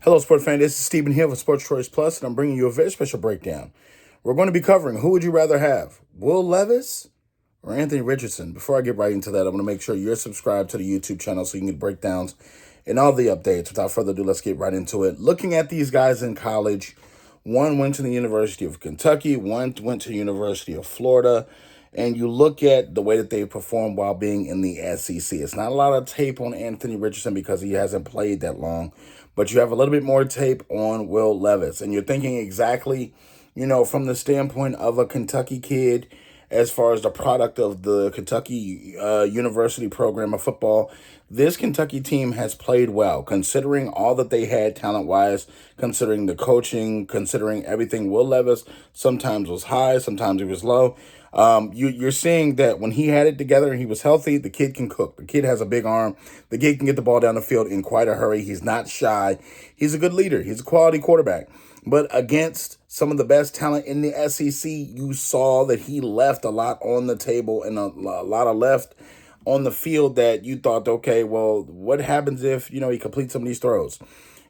Hello, sport fan. This is Stephen Hill for Sports Choice Plus, and I'm bringing you a very special breakdown. We're going to be covering who would you rather have, Will Levis or Anthony Richardson. Before I get right into that, I'm going to make sure you're subscribed to the YouTube channel so you can get breakdowns and all the updates. Without further ado, let's get right into it. Looking at these guys in college, one went to the University of Kentucky, one went to the University of Florida, and you look at the way that they performed while being in the SEC. It's not a lot of tape on Anthony Richardson because he hasn't played that long, but you have a little bit more tape on Will Levis. And you're thinking exactly, from the standpoint of a Kentucky kid, as far as the product of the Kentucky University program of football, this Kentucky team has played well, considering all that they had talent-wise, considering the coaching, considering everything. Will Levis sometimes was high, sometimes he was low. You're seeing that when he had it together and he was healthy, the kid can cook. The kid has a big arm. The kid can get the ball down the field in quite a hurry. He's not shy. He's a good leader. He's a quality quarterback. But against some of the best talent in the SEC, you saw that he left a lot on the table and a lot of left on the field that you thought, okay, well, what happens if, he completes some of these throws?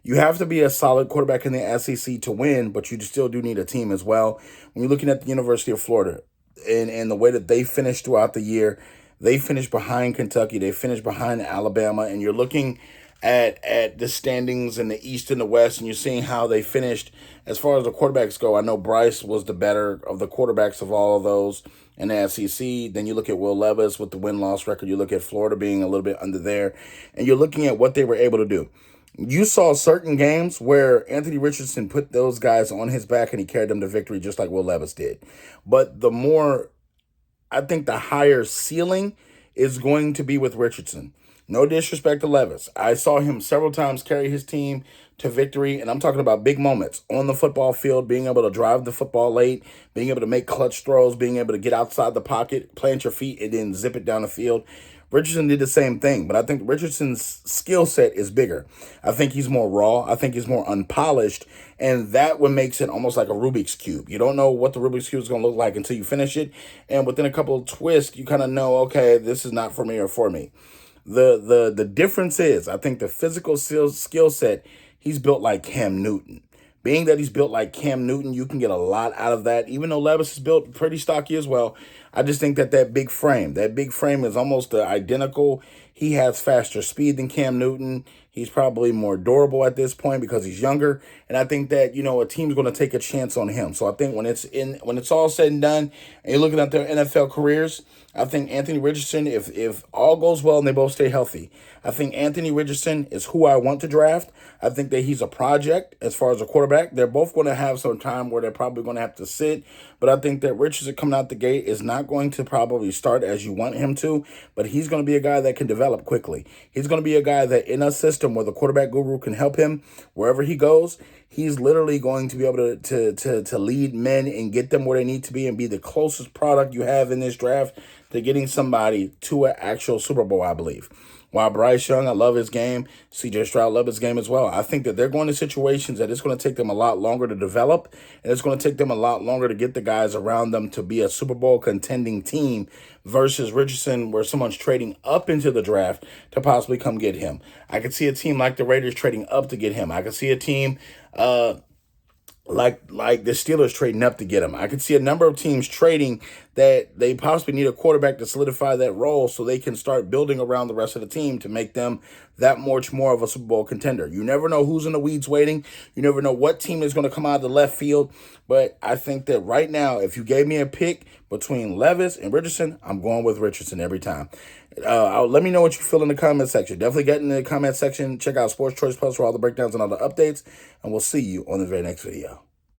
You have to be a solid quarterback in the SEC to win, but you still do need a team as well. When you're looking at the University of Florida and the way that they finished throughout the year, they finished behind Kentucky, they finished behind Alabama, and you're looking at the standings in the East and the West, and you're seeing how they finished. As far as the quarterbacks go, I know Bryce was the better of the quarterbacks of all of those in the SEC. Then you look at Will Levis with the win-loss record. You look at Florida being a little bit under there, and you're looking at what they were able to do. You saw certain games where Anthony Richardson put those guys on his back and he carried them to victory just like Will Levis did. But I think the higher ceiling is going to be with Richardson. No disrespect to Levis. I saw him several times carry his team to victory, and I'm talking about big moments on the football field, being able to drive the football late, being able to make clutch throws, being able to get outside the pocket, plant your feet, and then zip it down the field. Richardson did the same thing, but I think Richardson's skill set is bigger. I think he's more raw. I think he's more unpolished, and that what makes it almost like a Rubik's Cube. You don't know what the Rubik's Cube is going to look like until you finish it, and within a couple of twists, you kind of know, okay, this is not for me or for me. The difference is, I think the physical skill set, he's built like Cam Newton. Being that he's built like Cam Newton, you can get a lot out of that. Even though Levis is built pretty stocky as well, I just think that big frame is almost identical. He has faster speed than Cam Newton. He's probably more durable at this point because he's younger. And I think that, a team's going to take a chance on him. So I think when it's all said and done, and you're looking at their NFL careers, I think Anthony Richardson, if all goes well and they both stay healthy, I think Anthony Richardson is who I want to draft. I think that he's a project as far as a quarterback. They're both going to have some time where they're probably going to have to sit. But I think that Richardson coming out the gate is not going to probably start as you want him to, but he's going to be a guy that can develop quickly. He's going to be a guy that in a system where the quarterback guru can help him wherever he goes, he's literally going to be able to lead men and get them where they need to be and be the closest product you have in this draft to getting somebody to an actual Super Bowl, I believe. While Bryce Young, I love his game. C.J. Stroud, love his game as well. I think that they're going to situations that it's going to take them a lot longer to develop, and it's going to take them a lot longer to get the guys around them to be a Super Bowl contending team versus Richardson, where someone's trading up into the draft to possibly come get him. I could see a team like the Raiders trading up to get him. I could see a team like the Steelers trading up to get him. I could see a number of teams trading that they possibly need a quarterback to solidify that role so they can start building around the rest of the team to make them that much more of a Super Bowl contender. You never know who's in the weeds waiting. You never know what team is going to come out of the left field. But I think that right now, if you gave me a pick between Levis and Richardson, I'm going with Richardson every time. Let me know what you feel in the comment section. Definitely get in the comment section. Check out Sports Choice Plus for all the breakdowns and all the updates. And we'll see you on the very next video.